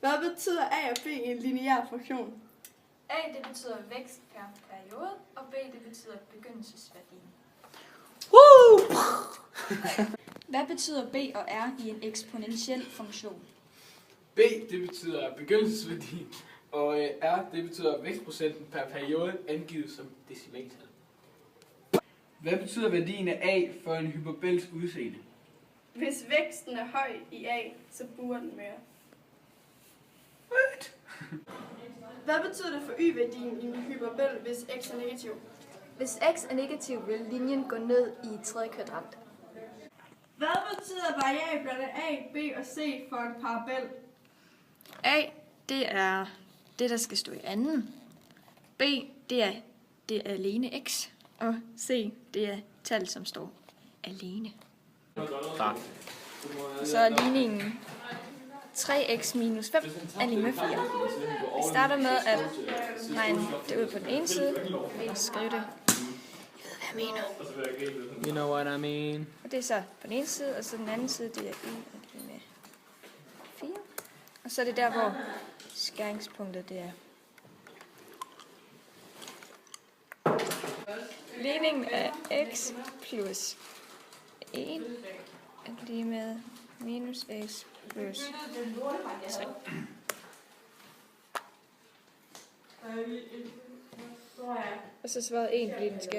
Hvad betyder A og B i en lineær funktion? A det betyder vækst per periode, og B det betyder begyndelsesværdien. Hvad betyder B og R i en eksponentiel funktion? B det betyder begyndelsesværdien, og R det betyder vækstprocenten per periode angivet som decimaltal. Hvad betyder værdien af A for en hyperbelsk udseende? Hvis væksten er høj i A, så buer den mere. What? Hvad betyder det for y-værdien i en hyperbel, hvis x er negativ? Hvis x er negativ, vil linjen gå ned i tredje kvadrant. Hvad betyder variablerne A, B og C for en parabel? A, det er det, der skal stå i anden. B, det er alene x. Og C, det er tal, som står alene. Så er ligningen 3x minus 5 er lige med 4. Vi starter med at regne det ud på den ene side og skrive det. I ved, hvad jeg mener. You know what I mean. Og det er så på den ene side, og så den anden side, det er 1 med 4. Og så er det der, hvor skæringspunktet det er. Ligningen af x plus 1 er lige med minus x plus 3. Og så svaret 1, fordi den skal